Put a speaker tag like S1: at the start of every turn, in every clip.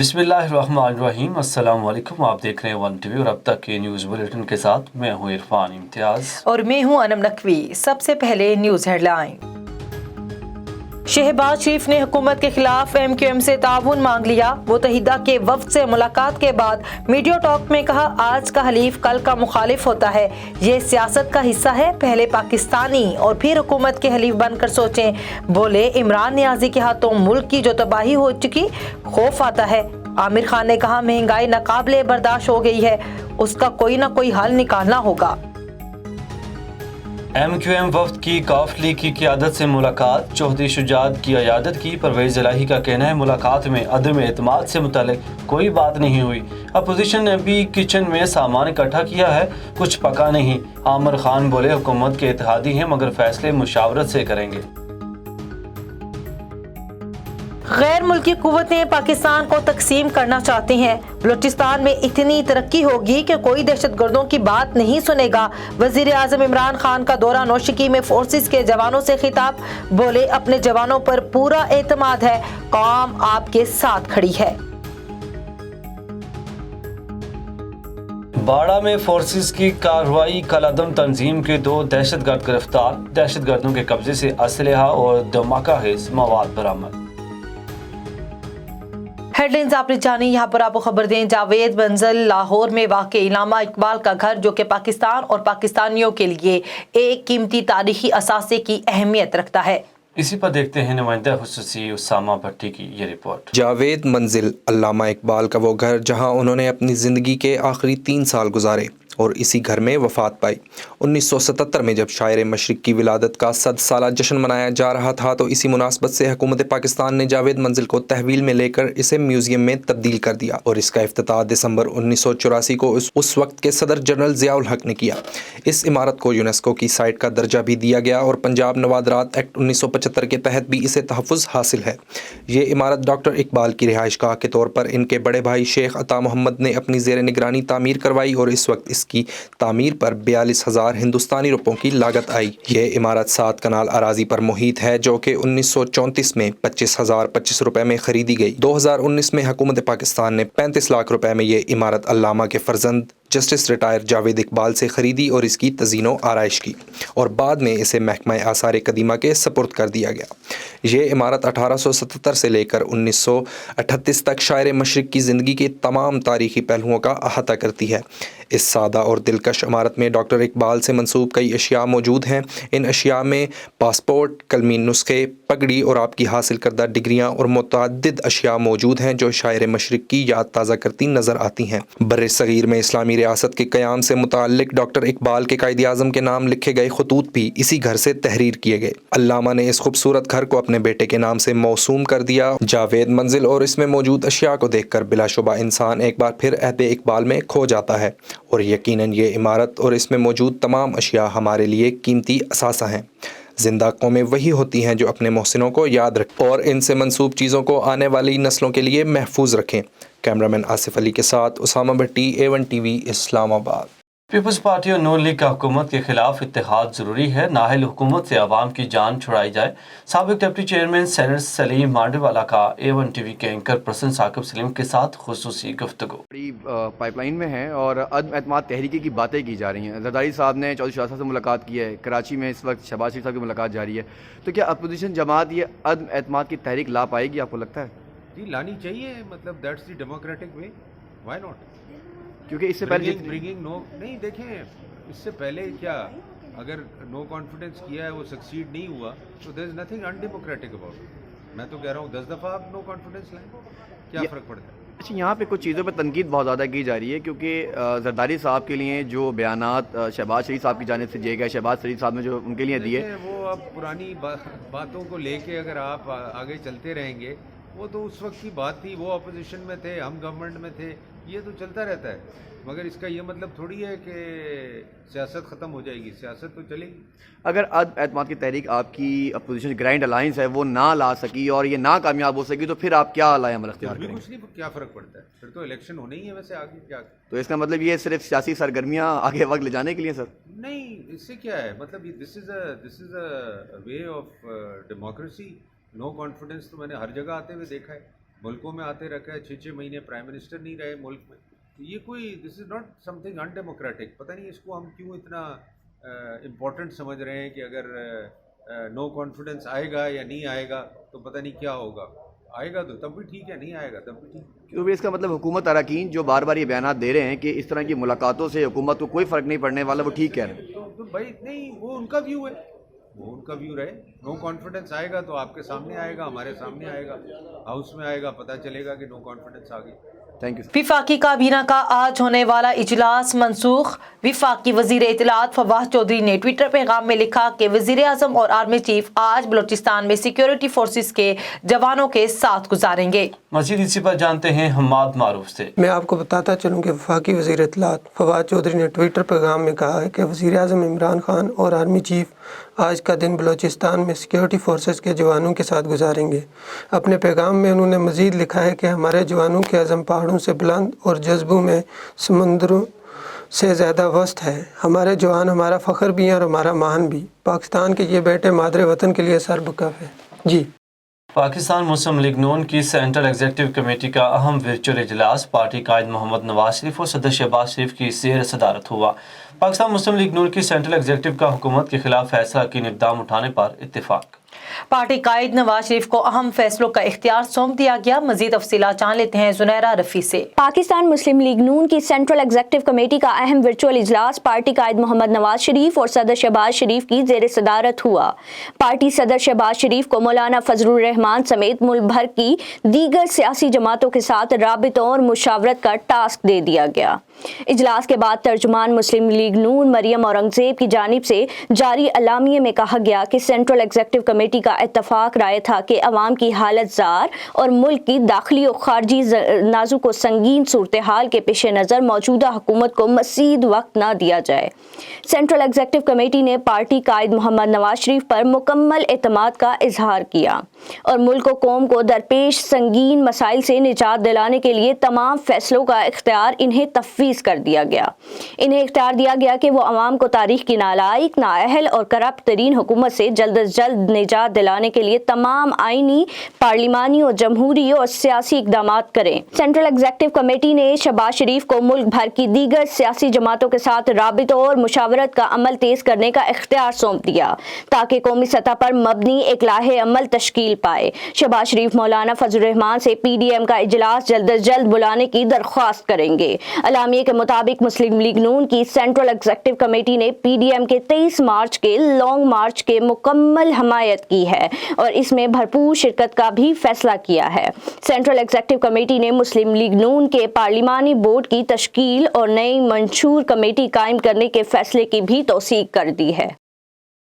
S1: बिस्मिल्लाहिर्रहमानिर्रहीम। अस्सलाम वालेकुम। आप देख रहे हैं वन टीवी और अब तक के न्यूज़ बुलेटिन के साथ मैं हूँ इरफान इम्तियाज़
S2: और मैं हूँ अनम नकवी। सबसे पहले न्यूज़ हेडलाइन। शहबाज शरीफ ने हुकूमत के खिलाफ MQM से ताउन मांग लिया। मुत्तहिदा के वफ्द से मुलाकात के बाद मीडिया टॉक में कहा, आज का हलीफ कल का मुखालिफ होता है, ये सियासत का हिस्सा है, पहले पाकिस्तानी और फिर हुकूमत के हलीफ बनकर सोचें। बोले, इमरान नियाजी के हाथों मुल्क की जो तबाही हो चुकी, खौफ आता है। आमिर खान ने कहा, महंगाई नाकाबिले बर्दाश्त हो गई है, उसका कोई ना कोई हल निकालना होगा।
S1: MQM वफ्द की काफिले की क़यादत से मुलाकात, चौधरी शुजात की अयादत की। परवेज़ इलाही का कहना है, मुलाकात में अदम एतमाद से मुतालिक कोई बात नहीं हुई। अपोजिशन ने भी किचन में सामान इकट्ठा किया है, कुछ पका नहीं। आमिर खान बोले, हुकूमत के इत्तेहादी हैं मगर फैसले मुशावरत से करेंगे।
S2: गैर मुल्की कुव्वतें पाकिस्तान को तकसीम करना चाहती हैं। बलूचिस्तान में इतनी तरक्की होगी कि कोई दहशतगर्दों की बात नहीं सुनेगा। वजीर आजम इमरान खान का दौरा नौशिकी में फोर्सेस के जवानों से खिताब। बोले, अपने जवानों पर पूरा एतमाद है, कौम आपके साथ खड़ी है।
S1: बाड़ा में फोर्सेस की कार्रवाई, कलादम तंजीम के 2 दहशतगर्द गिरफ्तार। दहशतगर्दों के कब्जे से असलहा और धमाका खेज मवाद बरामद।
S2: हेडलाइंस आपने जानी। यहाँ पर आपको खबर दें, जावेद मंजिल लाहौर में वाक़ इल्लामा इकबाल का घर, जो कि पाकिस्तान और पाकिस्तानियों के लिए एक कीमती तारीखी असासे की अहमियत रखता है।
S1: इसी पर देखते हैं नुमाइंदा खुसूसी उसामा भट्टी की ये रिपोर्ट।
S3: जावेद मंजिल अल्लामा इकबाल का वो घर जहाँ उन्होंने अपनी ज़िंदगी के आखिरी 3 साल गुजारे और इसी घर में वफ़ात पाई। 1977 में जब शायर मशरिक़ की विलादत का 100 साला जश्न मनाया जा रहा था, तो इसी मुनासबत से हुकूमत पाकिस्तान ने जावेद मंजिल को तहवील में लेकर इसे म्यूज़ियम में तब्दील कर दिया और इसका इफ्तिताह दिसंबर 1984 को उस वक्त के सदर जनरल ज़ियाउल हक ने किया। इस इमारत को यूनेस्को की साइट का दर्जा भी दिया गया और पंजाब नवादरात एक्ट 1975 के तहत भी इसे तहफ़्फ़ुज़ हासिल है। ये इमारत डॉक्टर इकबाल की रिहाइशगाह के तौर पर इनके बड़े भाई शेख अता मोहम्मद ने अपनी ज़ेर निगरानी तामीर करवाई और इस वक्त की तामीर पर 42,000 हिंदुस्तानी रुपयों की लागत आई। ये इमारत 7 कनाल अराजी पर मुहित है, जो कि 1934 में 25,025 रुपए में खरीदी गई। 2019 में हुकूमत पाकिस्तान ने 35 लाख रुपए में ये इमारत अल्लामा के फर्जंद जस्टिस रिटायर जावेद इकबाल से ख़रीदी और इसकी तज़ीनो आराइश की और बाद में इसे महकमा आसार कदीमा के सपुर्द कर दिया गया। ये इमारत 1877 से लेकर 1938 तक शायर मशरिक़ की ज़िंदगी के तमाम तारीख़ी पहलुओं का अहाता करती है। इस सादा और दिलकश इमारत में डॉक्टर इकबाल से मंसूब कई अशिया मौजूद हैं। इन अशिया में पासपोर्ट, कलमी नुस्खे, पगड़ी और आपकी हासिल करदा डिग्रियाँ और मुतअद्दिद अशिया मौजूद हैं जो शायर मशरिक़ की याद ताज़ा करती नज़र आती हैं। बर्र सग़ीर में इस्लामी रियासत के क़याम से मुताल्लिक़ डॉक्टर इकबाल के कायदे आज़म के नाम लिखे गए खतूत भी इसी घर से तहरीर किए गए। अल्लामा ने इस खूबसूरत घर को अपने बेटे के नाम से मौसूम कर दिया। जावेद मंजिल और इसमें मौजूद अशिया को देखकर बिलाशुबा इंसान एक बार फिर अहद इकबाल में खो जाता है और यकीनन ये इमारत और इसमें मौजूद तमाम अशिया हमारे लिए कीमती असासा हैं। ज़िंदा कौमें वही होती हैं जो अपने मोहसिनों को याद रखें और इनसे मंसूब चीज़ों को आने वाली नस्लों के लिए महफूज रखें। कैमरामैन आसिफ अली के साथ Usama Bhatti, A1 TV, Islamabad.
S1: Peoples party और नून लीग का हुकूमत के खिलाफ इत्तेहाद ज़रूरी है, नाहिल हुकूमत से आवाम की जान छुड़ाई जाए। साबिक डिप्टी चेयरमैन सेनेट सलीम मांडेवाला का A1 TV के एंकर पर्सन साकिब सलीम के साथ खुसूसी गुफ्तगू।
S4: बड़ी पाइपलाइन में है और अदम एतमाद तहरीकी की बातें की जा रही हैं। जरदारी साहब ने चौधरी शाह साहब से मुलाकात की है, कराची में इस वक्त शहबाज शरीफ साहब की मुलाकात जारी है। तो क्या अपोजिशन जमात ये अदम एतमाद की तहरीक ला पाएगी, आपको लगता है?
S5: जी लानी चाहिए, मतलब that's the democratic way, why not?
S4: क्योंकि इससे पहले
S5: ब्रिंगिंग नो नहीं, देखें इससे पहले क्या, अगर नो कॉन्फिडेंस किया है वो सक्सीड नहीं हुआ तो there is nothing undemocratic about it. मैं तो कह रहा हूँ 10 दफ़ा आप नो कॉन्फिडेंस लाएं, क्या फ़र्क पड़ता है?
S4: अच्छा, यहाँ पे कुछ चीज़ों पे तनकीद बहुत ज़्यादा की जा रही है क्योंकि जरदारी साहब के लिए जो बयानात शहबाज शरीफ साहब की जानिब से दिए गए, शहबाज शरीफ साहब ने जो उनके लिए दिए,
S5: वो अब पुरानी बातों को लेके अगर आप आगे चलते रहेंगे, वो तो उस वक्त की बात थी, वो अपोजिशन में थे, हम गवर्नमेंट में थे, ये तो चलता रहता है। मगर इसका ये मतलब थोड़ी है कि सियासत ख़त्म हो जाएगी, सियासत तो चलेगी।
S4: अगर अदम एतमाद की तहरीक आपकी अपोजिशन ग्रैंड अलायंस है वो ना ला सकी और ये ना कामयाब हो सकी, तो फिर आप क्या लाए अमल अख्तियार करेंगे?
S5: कुछ नहीं, क्या फ़र्क पड़ता है, फिर तो इलेक्शन होने ही है, वैसे आगे क्या।
S4: तो इसका मतलब ये सिर्फ सियासी सरगर्मियाँ आगे वक्त ले जाने के लिए सर?
S5: नहीं, इससे क्या है, मतलब this is a way of democracy. No confidence तो मैंने हर जगह आते हुए देखा है। मुल्कों में आते रखा है, 6-6 महीने प्राइम मिनिस्टर नहीं रहे मुल्क में। तो ये कोई, this is not something undemocratic. पता नहीं इसको हम क्यों इतना इम्पोर्टेंट समझ रहे हैं कि अगर नो कॉन्फिडेंस आएगा या नहीं आएगा तो पता नहीं क्या होगा। आएगा तो तब भी ठीक है, नहीं आएगा तब भी ठीक।
S4: क्योंकि इसका मतलब हुकूमत अरकान जो बार बार ये बयान दे रहे हैं कि इस तरह की मुलाकातों से हुकूमत को कोई फ़र्क नहीं पड़ने वाला, वो ठीक कह रहे हैं।
S5: तो भाई नहीं, वो उनका व्यू है, वो उनका व्यू रहे। नो कॉन्फिडेंस आएगा तो आपके सामने आएगा, हमारे सामने आएगा, हाउस में आएगा, पता चलेगा कि नो कॉन्फिडेंस आ गई।
S4: Thank you.
S2: विफाकी काबीना का आज होने वाला इजलास मंसूख। विफाकी वजीर इत्तलात फवाद चौधरी ने ट्विटर पैगाम में लिखा कि वजीर आजम और आर्मी चीफ आज बलूचिस्तान में सिक्योरिटी फोर्सेस के जवानों के साथ गुजारेंगे।
S1: मजीद इसी पर जानते हैं हम्माद मारूफ से।
S6: मैं आपको बताता चलूँ कि वफाकी वज़ीर इत्तलात फवाद चौधरी ने ट्विटर पैगाम में कहा है कि वज़ीर आज़म इमरान खान और आर्मी चीफ आज का दिन बलूचिस्तान में सिक्योरिटी फोर्सेस के जवानों के साथ गुजारेंगे। अपने पैगाम में उन्होंने मज़ीद लिखा है कि हमारे जवानों के अज़म पहाड़ों से बुलंद और जज्बों में समंदरों से ज़्यादा वस्त है। हमारे जवान हमारा फ़ख्र भी हैं और हमारा मान भी। पाकिस्तान के ये बेटे मादरे वतन के लिए सरबकफ है। जी।
S1: पाकिस्तान मुस्लिम लीग नून की सेंट्रल एग्जीक्यूटिव कमेटी का अहम वर्चुअल इजलास पार्टी कायद मोहम्मद नवाज शरीफ और सदर शहबाज शरीफ की ज़ेर सदारत हुआ। पाकिस्तान मुस्लिम लीग नून की सेंट्रल एग्जीक्यूटिव का हुकूमत के खिलाफ फैसला की इक़दाम उठाने पर इत्तेफाक।
S2: पार्टी कायद नवाज शरीफ को अहम फैसलों का इख्तियार सौंप दिया गया। मजीद तफसीलात जान लेते हैं जुनैरा रफ़ी से।
S7: पाकिस्तान मुस्लिम लीग नून की सेंट्रल एग्जीक्यूटिव कमेटी का अहम वर्चुअल इजलास पार्टी कायद मोहम्मद नवाज शरीफ और सदर शहबाज शरीफ की ज़ेर सदारत हुआ। पार्टी सदर शहबाज शरीफ को मौलाना फजलुर रहमान समेत मुल्क भर की दीगर सियासी जमातों के साथ राबितों और मुशावरत का टास्क दे दिया गया। इजलास के बाद तर्जुमान मुस्लिम लीग नून मरियम औरंगजेब की जानिब से जारी अलामिये में कहा गया कि सेंट्रल एग्जीक्यूटिव कमेटी का इत्तफाक राय था कि अवाम की हालत जार और मुल्क की दाखिली और खारजी नाजुक और संगीन सूरत हाल के पेश नज़र मौजूदा हुकूमत को मज़ीद वक्त न दिया जाए। सेंट्रल एग्जीक्यूटिव कमेटी ने पार्टी कायद मोहम्मद नवाज शरीफ पर मुकम्मल एतमाद का इजहार किया और मुल्क और कौम को दरपेश संगीन मसाइल से निजात दिलाने के लिए तमाम फैसलों का इख्तियार इन्हें तफवीज़ कर दिया गया। इन्हें इख्तियार दिया गया कि वो अवाम को तारीख की नालायक, नाअहल और करप्ट तरीन हुकूमत से जल्द अज जल्द निजात दिलाने के लिए तमाम आईनी, पार्लिमानी और जमहूरी और सियासी इकदाम करें। सेंट्रल एग्जीक्यूटिव कमेटी ने शहबाज शरीफ को मुल्क भर की दीगर सियासी जमातों के साथ राबितों और मुशावरत का अमल तेज करने का इख्तियार सौंप दिया ताकि कौमी सतह पर मबनी एक लाहे अमल तश्कील पाए। शहबाज शरीफ मौलाना फजलुर रहमान से PDM का इजलास जल्द अज जल्द बुलाने की दरख्वास्त करेंगे। अलामिये के मुताबिक मुस्लिम लीग नून की सेंट्रल एग्जीक्यूटिव कमेटी ने PDM के 23 मार्च के लॉन्ग मार्च के मुकम्मल हमायत की है और इसमें भरपूर शिरकत का भी फैसला किया है। सेंट्रल एग्जीक्यूटिव कमेटी ने मुस्लिम लीग नून के पार्लिमानी बोर्ड की तश्कील और नई मंशूर कमेटी कायम करने के फैसले की भी तौसीक कर दी है।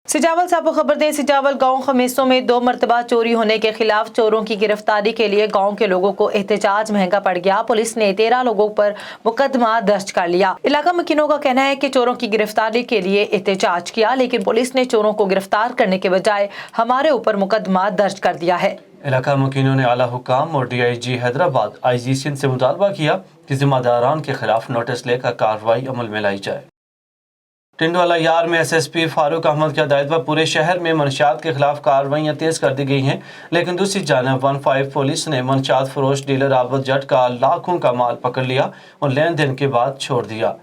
S2: सिजावल साहब को खबर दें। सिजावल गांव खमीसों में 2 मरतबा चोरी होने के खिलाफ चोरों की गिरफ्तारी के लिए गांव के लोगों को एहतजाज महंगा पड़ गया। पुलिस ने 13 लोगों पर मुकदमा दर्ज कर लिया। इलाका मकीनों का कहना है कि चोरों की गिरफ्तारी के लिए एहतजाज किया, लेकिन पुलिस ने चोरों को गिरफ्तार करने के बजाय हमारे ऊपर मुकदमा दर्ज कर दिया है।
S1: इलाका मकीनों ने आला हुकाम और DIG हैदराबाद IG सिंध से मुतालबा किया कि जिम्मेदारान के खिलाफ नोटिस लेकर कार्रवाई अमल में लाई जाए। टिंडवाला यार में SSP फारूक अहमद की हदायत पर पूरे शहर में मंशियात के खिलाफ कार्रवाइयाँ तेज कर दी गई हैं, लेकिन दूसरी जानब 15 पुलिस ने मंशियात फरोश डीलर आबद जट का लाखों का माल पकड़ लिया और लेन देन के बाद छोड़ दिया।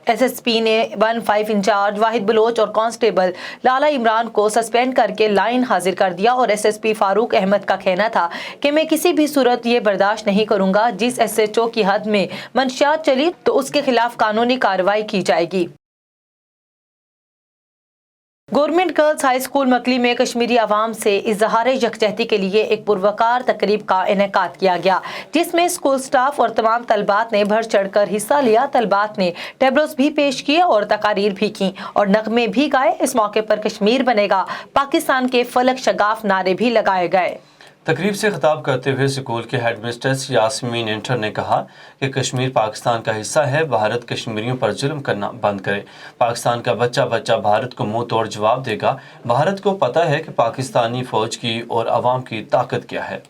S2: SSP ने 15 इंचार्ज वाहिद बलोच और कांस्टेबल लाला इमरान को सस्पेंड करके लाइन हाजिर कर दिया और SSP फारूक अहमद का कहना था कि मैं किसी भी सूरत ये बर्दाश्त नहीं करूंगा, जिस SHO की हद में मंशियात चली तो उसके खिलाफ कानूनी कार्रवाई की जाएगी। गवर्नमेंट गर्ल्स हाई स्कूल मकली में कश्मीरी आवाम से इजहार यकजहती के लिए एक पुरवकार तकरीब का इनेकाद किया गया, जिसमें स्कूल स्टाफ और तमाम तलबात ने बढ़ चढ़कर हिस्सा लिया। तलबात ने टैबलोस भी पेश किए और तकारीर भी की और नगमे भी गाए। इस मौके पर कश्मीर बनेगा पाकिस्तान के फलक शगाफ नारे भी लगाए गए।
S1: तकरीब से खिताब करते हुए स्कूल के हेडमिस्ट्रेस यास्मीन इंटर ने कहा कि कश्मीर पाकिस्तान का हिस्सा है, भारत कश्मीरियों पर जुल्म करना बंद करे। पाकिस्तान का बच्चा बच्चा भारत को मुंह तोड़ जवाब देगा। भारत को पता है कि पाकिस्तानी फौज की और अवाम की ताकत क्या है।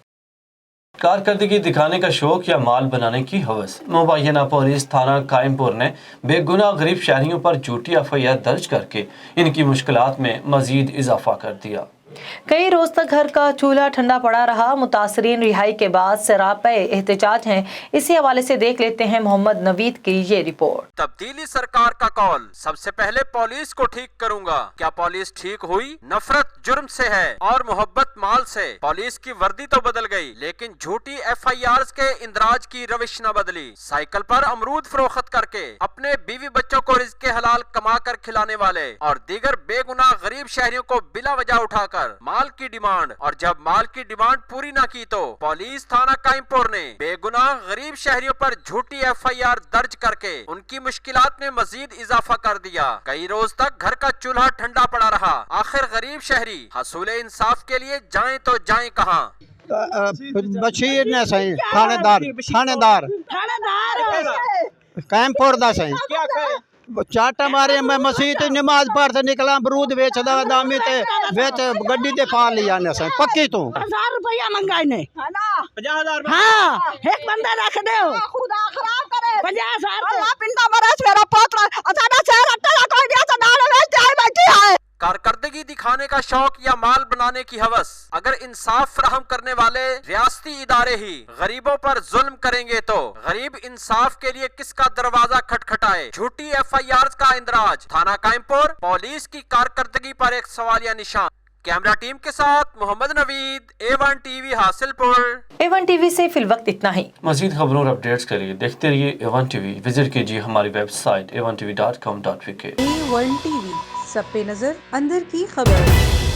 S1: कारकर्दगी दिखाने का शौक या माल बनाने की हवस। मुबैना पुलिस थाना कायमपुर ने बेगुनाह गरीब शहरियों पर झूठी FIR दर्ज करके इनकी मुश्किलात में मजीद इजाफा कर दिया।
S2: कई रोज तक घर का चूल्हा ठंडा पड़ा रहा। मुतासरीन रिहाई के बाद सरापे एहतजाज हैं। इसी हवाले से देख लेते हैं मोहम्मद नवीद की ये रिपोर्ट।
S8: तब्दीली सरकार का कौल, सबसे पहले पुलिस को ठीक करूंगा। क्या पुलिस ठीक हुई? नफरत जुर्म से है और मोहब्बत माल से। पुलिस की वर्दी तो बदल गई लेकिन झूठी FIRs के इंदराज की रविश न बदली। साइकिल पर अमरूद फरोख्त करके अपने बीवी बच्चों को रिज़्क़ हलाल कमा कर खिलाने वाले और दीगर बेगुनाह गरीब शहरियों को बिला वजह उठाकर माल की डिमांड, और जब माल की डिमांड पूरी न की तो पुलिस थाना काइमपुर ने बेगुनाह गरीब शहरियों पर झूठी FIR दर्ज करके उनकी मुश्किलात में मजीद इजाफा कर दिया। कई रोज तक घर का चूल्हा ठंडा पड़ा रहा। आखिर गरीब शहरी हसूल इंसाफ के लिए जाएं तो जाएं कहां?
S9: बशीर ने सही थानेदार कैंपुर दा सही चाटा मारे मैं मसीह ते नमाज पढ़ से निकला बरूद बेचदा दामी ते बेच गड्डी ते पा लिया ने सही पक्की तू
S10: 1000 रुपया मंगाई ने 50,000 हां एक बंदा रख दे खुदा खराब करे 50,000 अल्लाह पिंडा मरस मेरा पोतरा असादा शहर अट्टा कोई दिया तो दाड़ बेच आई बैठी है।
S8: कारकर्दगी दिखाने का शौक या माल बनाने की हवस। अगर इंसाफ फराहम करने वाले रियासती इदारे ही गरीबों पर जुल्म करेंगे तो गरीब इंसाफ के लिए किसका दरवाजा खटखटाए? झूठी FIRs का इंदराज। थाना काइमपुर पुलिस की कारकर्दगी पर एक सवालिया निशान। कैमरा टीम के साथ Mohammad Naveed, A1 TV Hasilpur.
S2: A1 TV से फिलवक्त इतना ही।
S1: मज़ीद खबरों और अपडेट्स के लिए देखते रहिए A1 TV। विजिट कीजिए हमारी वेबसाइट a1tv.com.vk।
S11: A1 TV, सब पे नजर, अंदर की खबर।